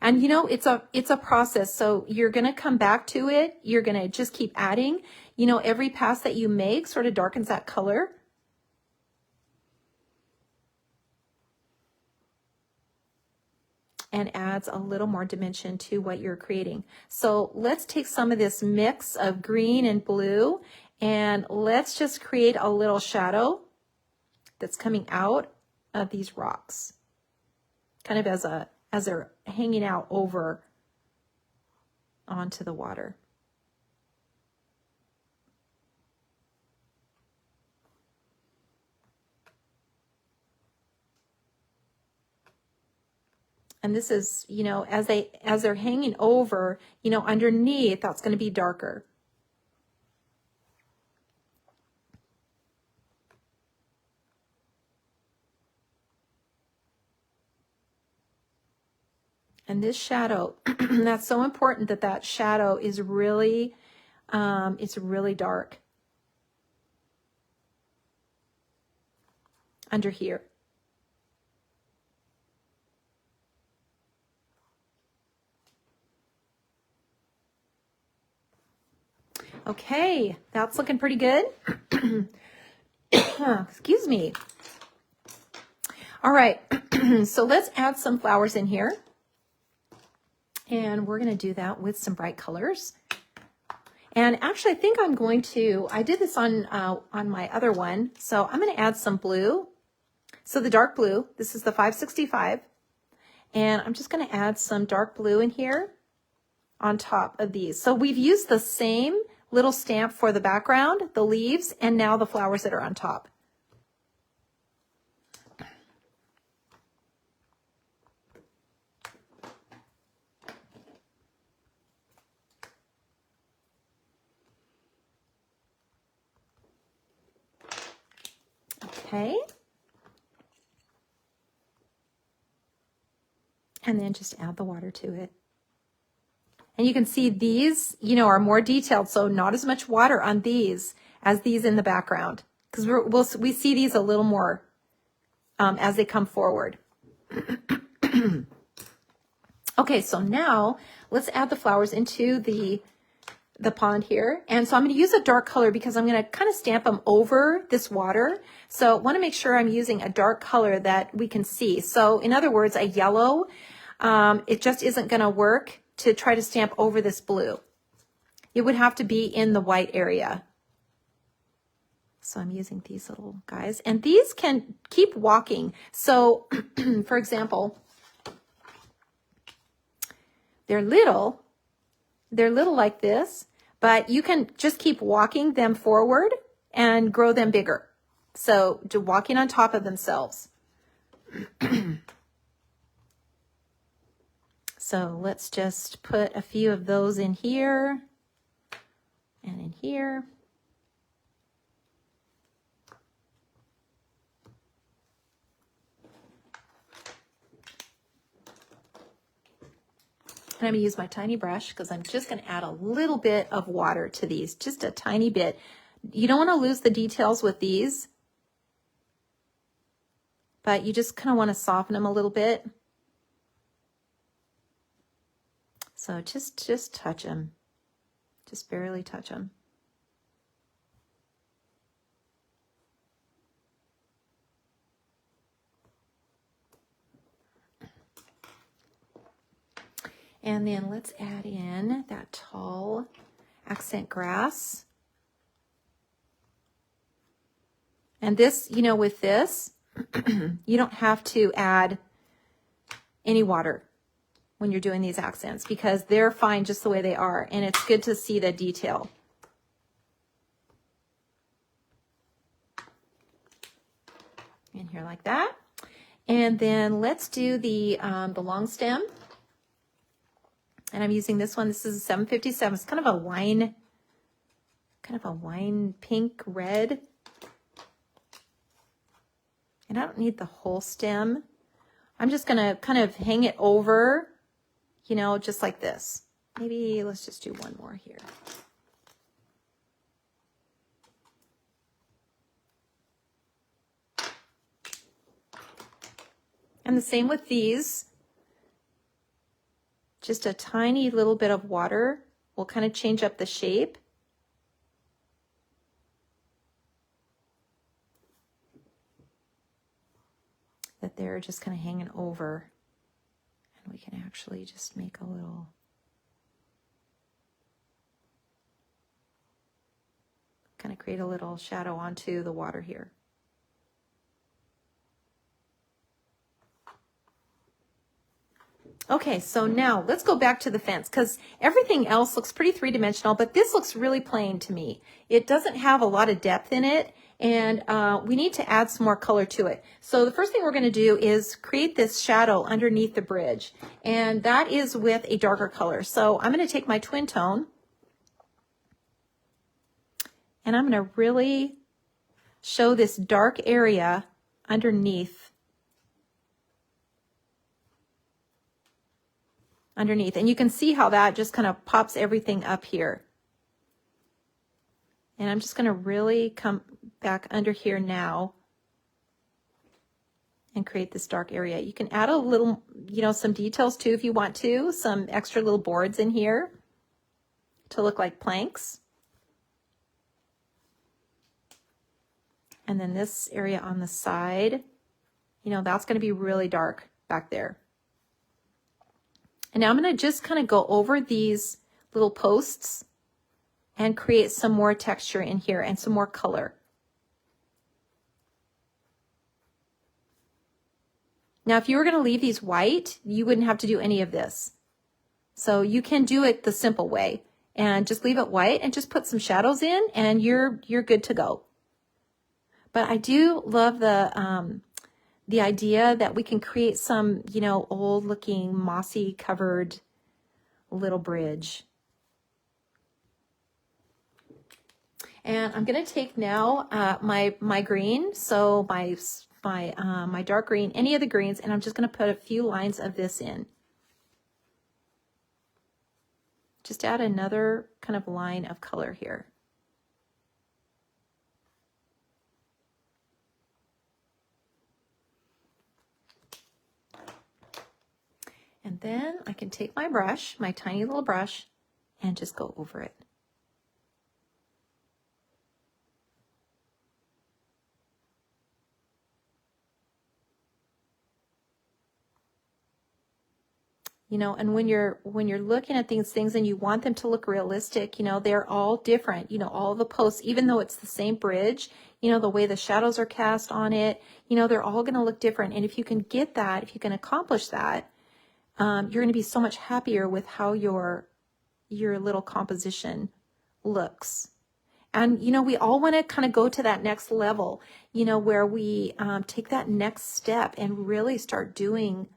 Speaker 1: And you know, it's a process. So you're going to come back to it. You're going to just keep adding. You know, every pass that you make sort of darkens that color. And adds a little more dimension to what you're creating. So let's take some of this mix of green and blue and let's just create a little shadow that's coming out of these rocks, kind of as they're hanging out over onto the water. And this is, you know, as they're hanging over, you know, underneath, that's going to be darker. And this shadow, that's so important that shadow is really, it's really dark under here. Okay, that's looking pretty good. Excuse me. All right, so let's add some flowers in here. And we're going to do that with some bright colors. And actually, I think I'm going to, I did this on my other one. So I'm going to add some blue. So the dark blue, this is the 565. And I'm just going to add some dark blue in here on top of these. So we've used the same little stamp for the background, the leaves, and now the flowers that are on top. Okay. And then just add the water to it. And you can see these, you know, are more detailed, so not as much water on these as these in the background, because we see these a little more as they come forward. Okay, so now let's add the flowers into the pond here. And so I'm going to use a dark color because I'm going to kind of stamp them over this water. So I want to make sure I'm using a dark color that we can see. So in other words, a yellow, it just isn't going to work to try to stamp over this blue. It would have to be in the white area. So I'm using these little guys, and these can keep walking. So for example, they're little like this, but you can just keep walking them forward and grow them bigger. So walking on top of themselves. So let's just put a few of those in here and in here. And I'm going to use my tiny brush because I'm just going to add a little bit of water to these, just a tiny bit. You don't want to lose the details with these, but you just kind of want to soften them a little bit. So just touch them, just barely touch them. And then let's add in that tall accent grass. And this, you know, with this, you don't have to add any water when you're doing these accents because they're fine just the way they are. And it's good to see the detail. here like that. And then let's do the long stem. And I'm using this one. This is a 757. It's kind of a wine pink red. And I don't need the whole stem. I'm just gonna kind of hang it over, you know, just like this. Maybe let's just do one more here. And the same with these. Just a tiny little bit of water will kind of change up the shape. That they're just kind of hanging over. And we can actually just make a little kind of create a little shadow onto the water here. Okay, so now let's go back to the fence because everything else looks pretty three-dimensional, but this looks really plain to me. It doesn't have a lot of depth in it, and we need to add some more color to it. So the first thing we're going to do is create this shadow underneath the bridge, and that is with a darker color. So I'm going to take my twin tone, and I'm going to really show this dark area underneath. And you can see how that just kind of pops everything up here. And I'm just going to really come back under here now and create this dark area. You can add a little, you know, some details too if you want to, some extra little boards in here to look like planks. And then this area on the side, you know, that's going to be really dark back there. And now I'm going to just kind of go over these little posts and create some more texture in here and some more color. Now, if you were going to leave these white, you wouldn't have to do any of this. So you can do it the simple way and just leave it white and just put some shadows in and you're good to go. But I do love the idea that we can create some, you know, old looking mossy covered little bridge. And I'm going to take now my green, so my dark green, any of the greens, and I'm just going to put a few lines of this in. Just add another kind of line of color here. And then I can take my brush, my tiny little brush, and just go over it. You know, and when you're looking at these things and you want them to look realistic, you know, they're all different. You know, all the posts, even though it's the same bridge, you know, the way the shadows are cast on it, you know, they're all going to look different. And if you can get that, if you can accomplish that, you're going to be so much happier with how your little composition looks. And, you know, we all want to kind of go to that next level, you know, where we take that next step and really start doing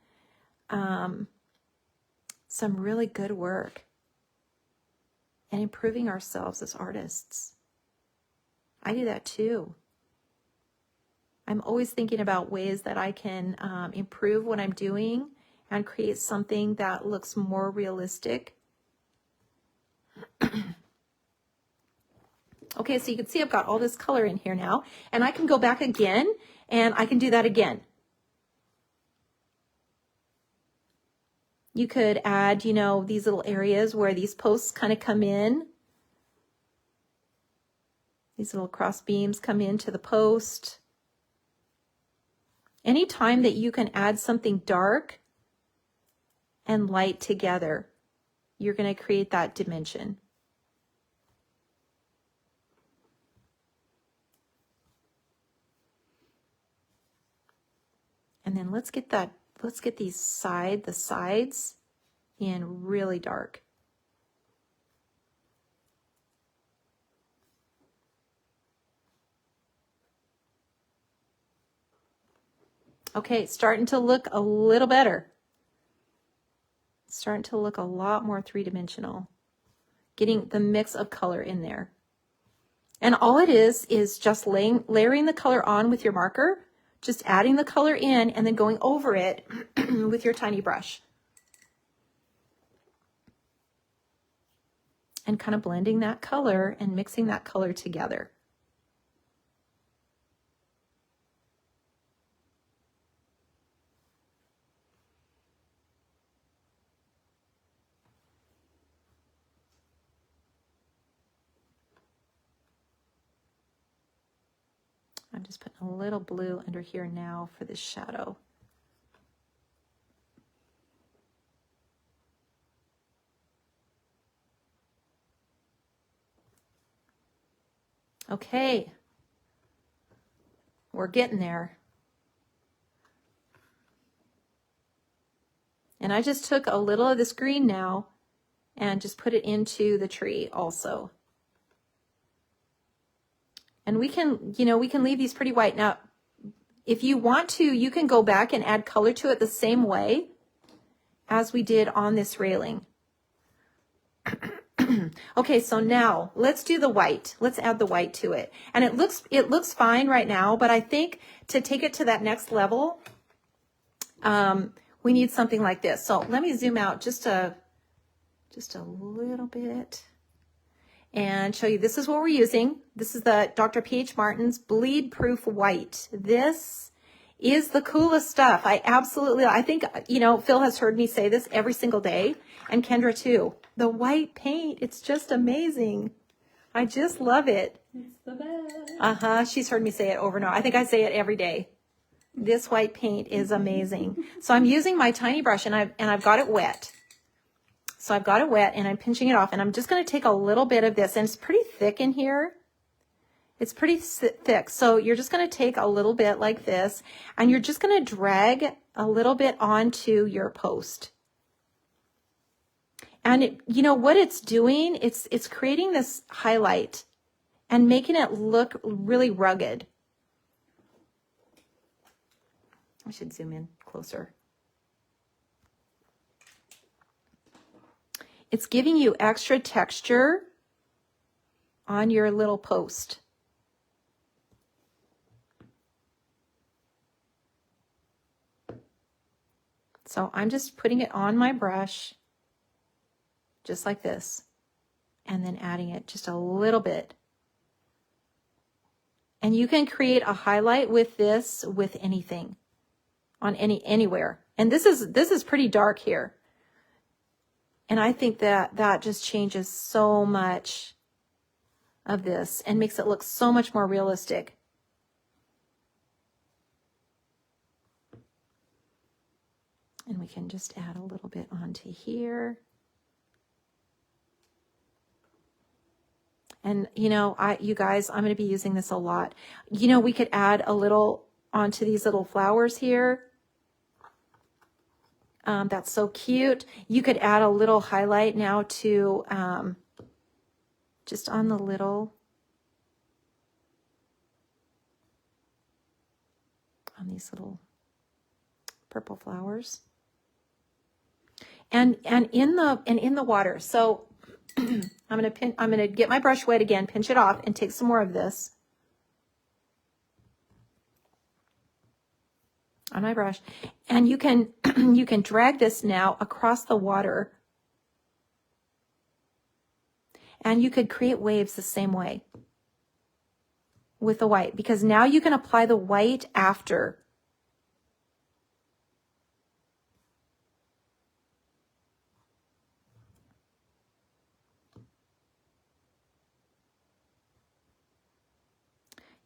Speaker 1: some really good work and improving ourselves as artists. I do that too. I'm always thinking about ways that I can improve what I'm doing and create something that looks more realistic. Okay, so you can see I've got all this color in here now, and I can go back again and I can do that again. You could add, you know, these little areas where these posts kind of come in. These little cross beams come into the post. Anytime that you can add something dark and light together, you're going to create that dimension. And then let's get the sides in really dark. Okay, it's starting to look a little better. It's starting to look a lot more three-dimensional. Getting the mix of color in there. And all it is just layering the color on with your marker, just adding the color in and then going over it with your tiny brush. And kind of blending that color and mixing that color together. I'm just putting a little blue under here now for this shadow. Okay, we're getting there. And I just took a little of this green now and just put it into the tree also. And we can, we can leave these pretty white. Now, if you want to, you can go back and add color to it the same way as we did on this railing. Okay, so now let's do the white. Let's add the white to it. And it looks fine right now, but I think to take it to that next level, we need something like this. So let me zoom out just a little bit and show you. This is what we're using. This is the Dr. P.H. Martin's Bleed Proof White. This is the coolest stuff. I think, Phil has heard me say this every single day, and Kendra too. The white paint, it's just amazing. I just love it.
Speaker 2: It's the best.
Speaker 1: She's heard me say it over and over. I think I say it every day. This white paint is amazing. So I'm using my tiny brush and I've got it wet. So I've got it wet and I'm pinching it off, and I'm just going to take a little bit of this, and it's pretty thick in here. It's pretty thick. So you're just going to take a little bit like this, and you're just going to drag a little bit onto your post. And what it's doing, it's creating this highlight and making it look really rugged. I should zoom in closer. It's giving you extra texture on your little post. So I'm just putting it on my brush, just like this, and then adding it just a little bit. And you can create a highlight with this with anything, on anywhere. And this is pretty dark here. And I think that just changes so much of this and makes it look so much more realistic. And we can just add a little bit onto here. And, you guys, I'm going to be using this a lot. We could add a little onto these little flowers here. That's so cute. You could add a little highlight now to just on the little, on these little purple flowers. And in the water. So I'm gonna get my brush wet again, pinch it off, and take some more of this on my brush. And you can you can drag this now across the water, and you could create waves the same way with the white, because now you can apply the white after.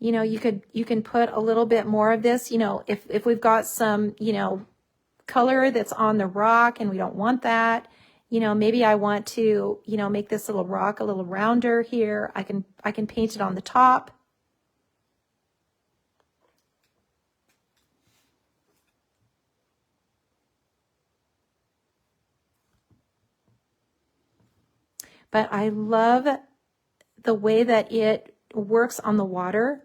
Speaker 1: You can put a little bit more of this, if we've got some, color that's on the rock and we don't want that, maybe I want to, make this little rock a little rounder here. I can paint it on the top. But I love the way that it works on the water.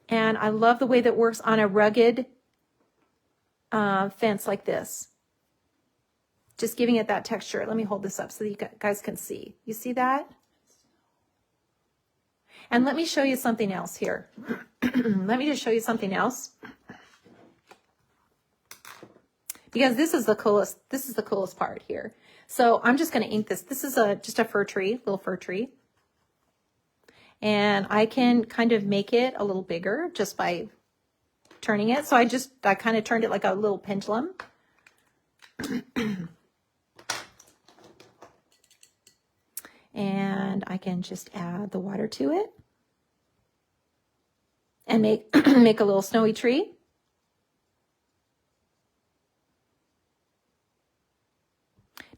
Speaker 1: And I love the way that works on a rugged fence like this. Just giving it that texture. Let me hold this up so that you guys can see. You see that? And let me show you something else here. Let me just show you something else. Because this is the coolest part here. So I'm just going to ink this. This is just a fir tree, little fir tree. And I can kind of make it a little bigger just by turning it. So I kind of turned it like a little pendulum. And I can just add the water to it and make a little snowy tree.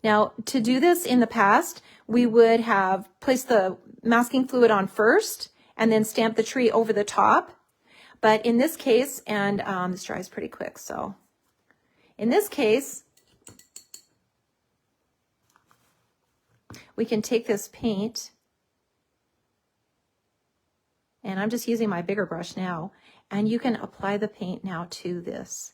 Speaker 1: Now, to do this in the past, we would have placed the masking fluid on first and then stamp the tree over the top. But in this case, and this dries pretty quick, so in this case, we can take this paint, and I'm just using my bigger brush now, and you can apply the paint now to this.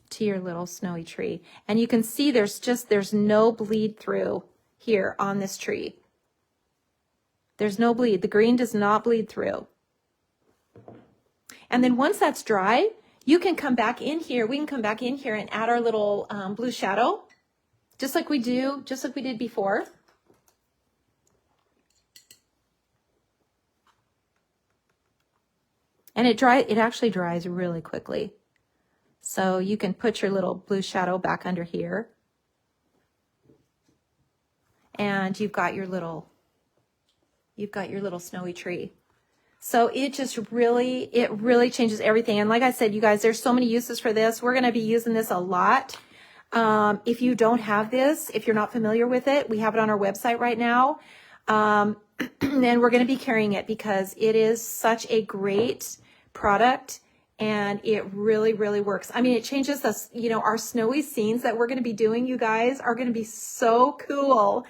Speaker 1: To your little snowy tree. And you can see there's no bleed through here on this tree. There's no bleed. The green does not bleed through. And then once that's dry, you can come back in here. We can come back in here and add our little blue shadow, just like we did before. And it actually dries really quickly. So you can put your little blue shadow back under here. And you've got your little snowy tree. So it just really changes everything. And like I said, you guys, there's so many uses for this. We're going to be using this a lot. If you don't have this, if you're not familiar with it, we have it on our website right now. And we're going to be carrying it because it is such a great product. And it really, really works. I mean, it changes us, our snowy scenes that we're going to be doing, you guys, are going to be so cool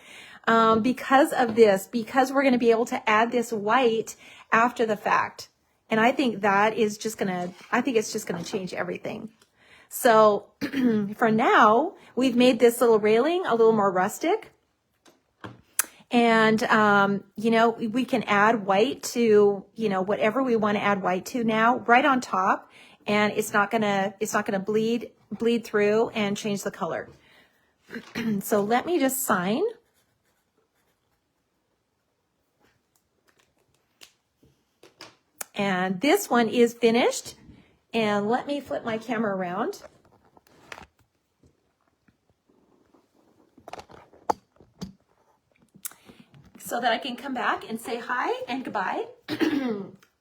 Speaker 1: because of this, because we're going to be able to add this white after the fact. And I think that is it's just going to change everything. So for now, we've made this little railing a little more rustic. And, we can add white to, whatever we want to add white to now, right on top. And it's not gonna bleed through and change the color. So let me just sign. And this one is finished. And let me flip my camera around. So that I can come back and say hi and goodbye.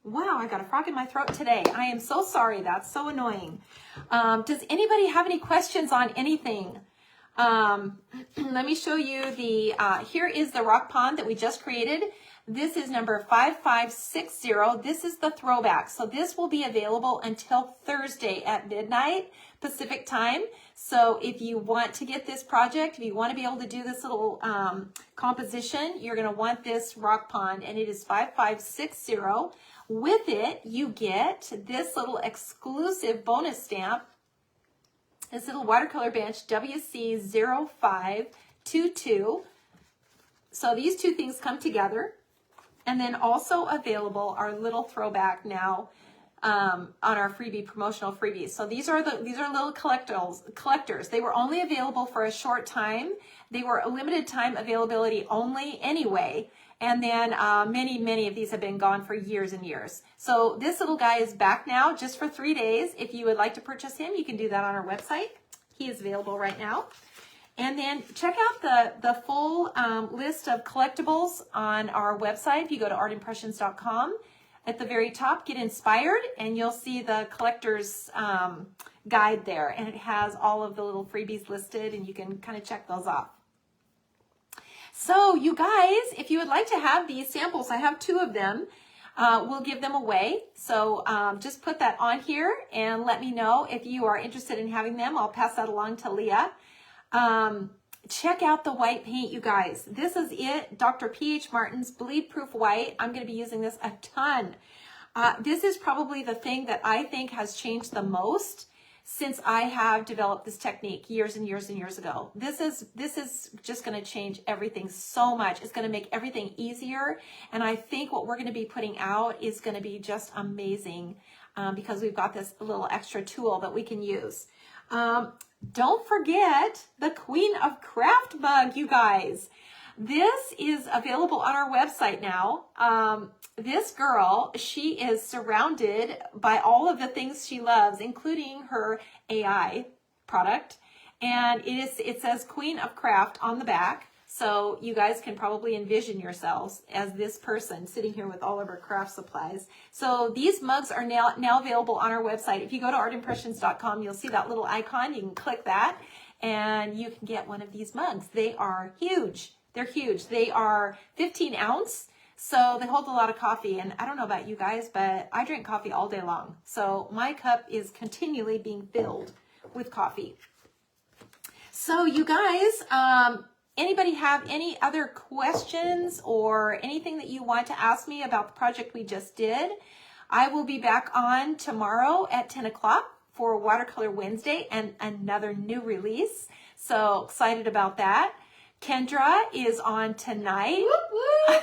Speaker 1: Wow, I got a frog in my throat today. I am so sorry. That's so annoying. Does anybody have any questions on anything? Let me show you here is the rock pond that we just created. This is number 5560. This is the throwback. So this will be available until Thursday at midnight Pacific time. So if you want to get this project, if you want to be able to do this little composition, you're going to want this rock pond, and it is 5560. With it, you get this little exclusive bonus stamp, this little watercolor bench WC 0522. So these two things come together. And then also available our little throwback now on our freebie, promotional freebies. So these are little collectors. They were only available for a short time. They were a limited time availability only anyway. And then many of these have been gone for years and years. So this little guy is back now just for 3 days. If you would like to purchase him, you can do that on our website. He is available right now. And then check out the full list of collectibles on our website. If you go to artimpressions.com, at the very top, get inspired, and you'll see the collector's guide there. And it has all of the little freebies listed, and you can kind of check those off. So you guys, if you would like to have these samples, I have 2 of them. we'll give them away. So just put that on here and let me know if you are interested in having them. I'll pass that along to Leah. Check out the white paint, you guys. This is it, Dr. P.H. Martin's Bleed Proof White. I'm going to be using this a ton. This is probably the thing that I think has changed the most since I have developed this technique years and years and years ago. This is just going to change everything so much. It's going to make everything easier. And I think what we're going to be putting out is going to be just amazing because we've got this little extra tool that we can use. Don't forget the Queen of Craft mug, you guys. This is available on our website now. This girl, she is surrounded by all of the things she loves, including her AI product. And it says Queen of Craft on the back. So you guys can probably envision yourselves as this person sitting here with all of her craft supplies. So these mugs are now available on our website. If you go to artimpressions.com, you'll see that little icon. You can click that and you can get one of these mugs. They are huge. They're huge. They are 15 ounce. So they hold a lot of coffee. And I don't know about you guys, but I drink coffee all day long. So my cup is continually being filled with coffee. So you guys, anybody have any other questions or anything that you want to ask me about the project we just did? I will be back on tomorrow at 10 o'clock for Watercolor Wednesday and another new release. So excited about that. Kendra is on tonight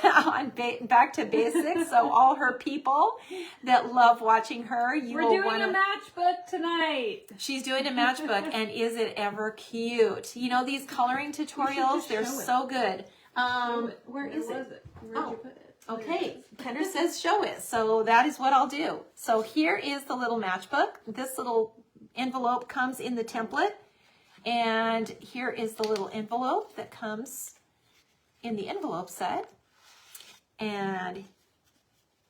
Speaker 1: on Back to Basics. So all her people that love watching her,
Speaker 2: we're doing a matchbook tonight.
Speaker 1: She's doing a matchbook, and is it ever cute? You know, these coloring tutorials, they're so good. Where is it?
Speaker 2: Where'd you put it?
Speaker 1: Okay, Kendra says show it. So that is what I'll do. So here is the little matchbook. This little envelope comes in the template. And here is the little envelope that comes in the envelope set. And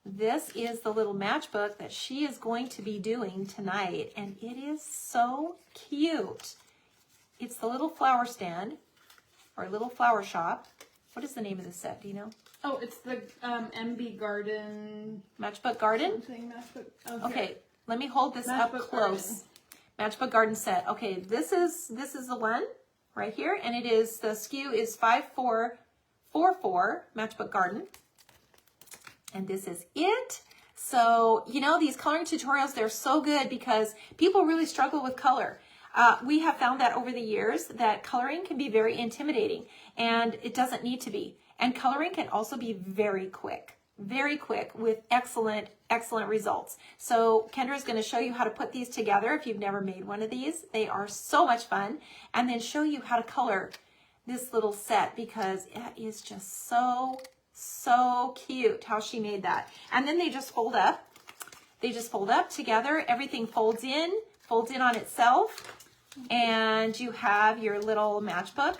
Speaker 1: this is the little matchbook that she is going to be doing tonight. And it is so cute. It's the little flower stand or little flower shop. What is the name of the set? Do you know?
Speaker 2: Oh, it's the MB Garden.
Speaker 1: Matchbook Garden?
Speaker 2: Something matchbook.
Speaker 1: Okay, let me hold this up close.
Speaker 2: Garden.
Speaker 1: Matchbook Garden set. Okay, this is the one right here, and it is the SKU is 5444 Matchbook Garden, and this is it. So you know, these coloring tutorials, they're so good because people really struggle with color. We have found that over the years that coloring can be very intimidating, and it doesn't need to be. And coloring can also be very quick with excellent results. So Kendra is going to show you how to put these together if you've never made one of these. They are so much fun. And then show you how to color this little set because it is just so cute how she made that. And then they just fold up. They just fold up together. Everything folds in on itself. And you have your little matchbook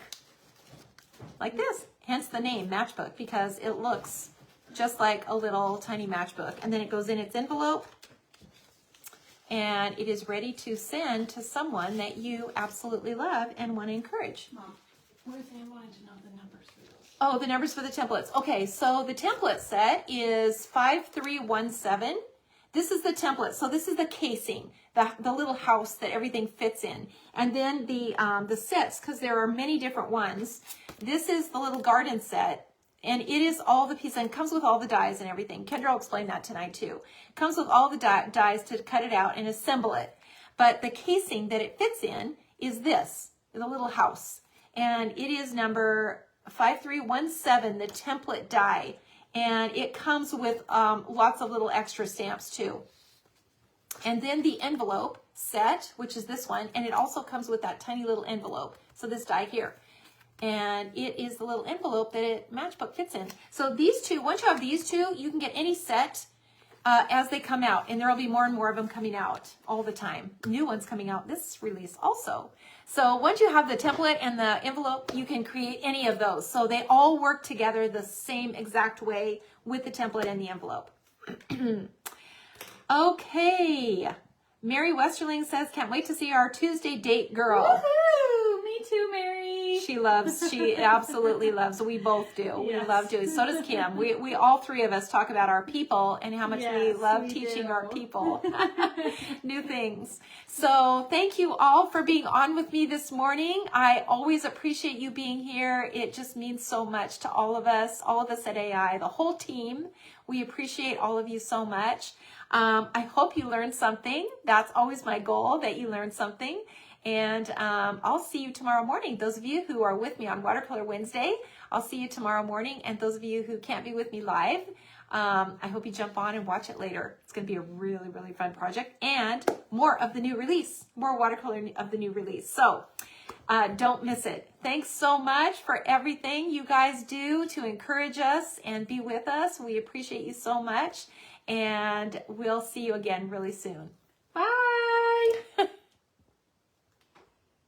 Speaker 1: like this. Hence the name matchbook because it looks just like a little tiny matchbook. And then it goes in its envelope and it is ready to send to someone that you absolutely love and want to encourage.
Speaker 2: Mom, what if they wanted to know the numbers for those?
Speaker 1: Oh, the numbers for the templates. Okay, so the template set is 5317. This is the template. So this is the casing, the little house that everything fits in. And then the sets, because there are many different ones. This is the little garden set. And it is all the pieces, and it comes with all the dies and everything. Kendra will explain that tonight too. It comes with all the dies to cut it out and assemble it. But the casing that it fits in is this, the little house. And it is number 5317, the template die. And it comes with lots of little extra stamps too. And then the envelope set, which is this one, and it also comes with that tiny little envelope. So this die here. And it is the little envelope that it matchbook fits in. So these two, once you have these two, you can get any set as they come out. And there will be more and more of them coming out all the time. New ones coming out this release also. So once you have the template and the envelope, you can create any of those. So they all work together the same exact way with the template and the envelope. Okay. Mary Westerling says, can't wait to see our Tuesday date, girl.
Speaker 2: Woohoo! Me Me too, Mary.
Speaker 1: She absolutely loves. We both do.
Speaker 2: Yes.
Speaker 1: We love doing. So does Kim. We all three of us talk about our people and how much we
Speaker 2: Yes,
Speaker 1: love
Speaker 2: we
Speaker 1: teaching
Speaker 2: do.
Speaker 1: our people new things. So thank you all for being on with me this morning. I always appreciate you being here. It just means so much to all of us at AI, the whole team. We appreciate all of you so much. I hope you learned something. That's always my goal, that you learned something. And I'll see you tomorrow morning. Those of you who are with me on Watercolor Wednesday, I'll see you tomorrow morning. And those of you who can't be with me live, I hope you jump on and watch it later. It's going to be a really, really fun project. And more of the new release, more watercolor of the new release. So don't miss it. Thanks so much for everything you guys do to encourage us and be with us. We appreciate you so much. And we'll see you again really soon.